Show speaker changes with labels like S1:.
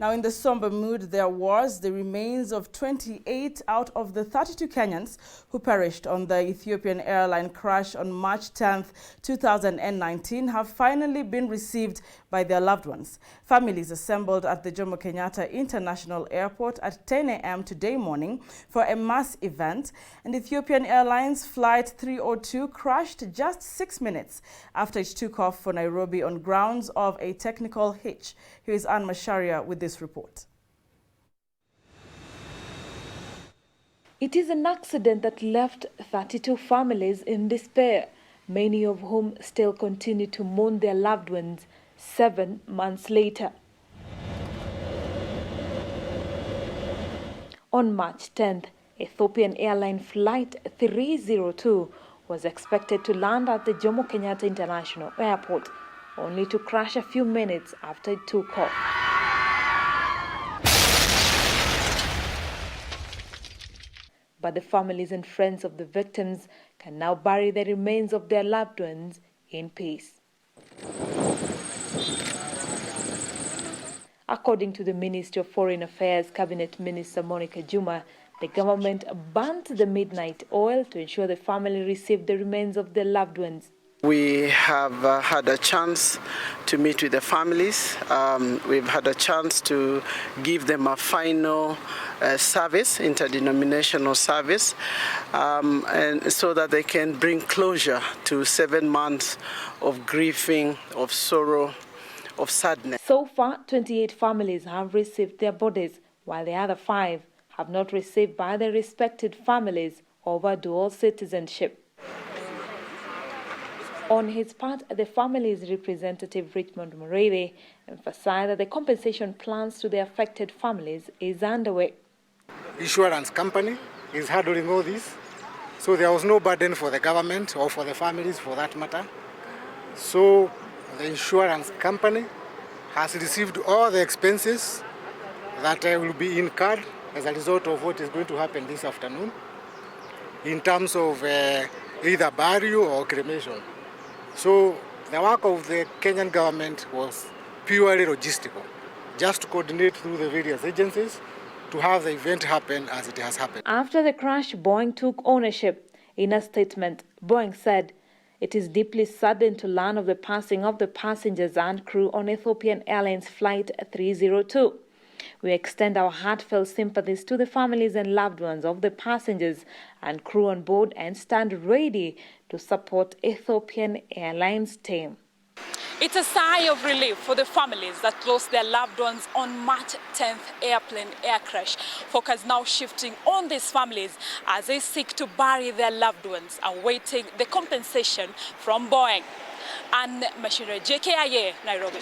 S1: Now, in the somber mood there was, the remains of 28 out of the 32 Kenyans who perished on the Ethiopian airline crash on March 10th, 2019 have finally been received by their loved ones. Families assembled at the Jomo Kenyatta International Airport at 10 a.m. today morning for a mass event, and Ethiopian Airlines Flight 302 crashed just 6 minutes after it took off for Nairobi on grounds of a technical hitch. Here is Anne Masharia with this report.
S2: It is an accident that left 32 families in despair, many of whom still continue to mourn their loved ones 7 months later. On March 10th, Ethiopian airline Flight 302 was expected to land at the Jomo Kenyatta International Airport, only to crash a few minutes after it took off. But the families and friends of the victims can now bury the remains of their loved ones in peace. According to the Ministry of Foreign Affairs Cabinet Minister Monica Juma, the government burnt the midnight oil to ensure the family received the remains of their loved ones.
S3: We have had a chance to meet with the families. We've had a chance to give them a final service, interdenominational service, and so that they can bring closure to 7 months of grieving, of sorrow, of sadness.
S2: So far, 28 families have received their bodies, while the other 5 have not received by their respected families over dual citizenship. On his part, the family's representative Richmond Murede emphasized that the compensation plans to the affected families is underway.
S4: Insurance company is handling all this, so there was no burden for the government or for the families for that matter. So the insurance company has received all the expenses that will be incurred as a result of what is going to happen this afternoon in terms of either burial or cremation. So the work of the Kenyan government was purely logistical, just to coordinate through the various agencies to have the event happen as it has happened.
S2: After the crash, Boeing took ownership. In a statement, Boeing said, "It is deeply saddened to learn of the passing of the passengers and crew on Ethiopian Airlines Flight 302. We extend our heartfelt sympathies to the families and loved ones of the passengers and crew on board and stand ready to support Ethiopian Airlines team."
S5: It's a sigh of relief for the families that lost their loved ones on March 10th airplane air crash. Focus now shifting on these families as they seek to bury their loved ones, awaiting the compensation from Boeing. And Mashira, JKIA, Nairobi.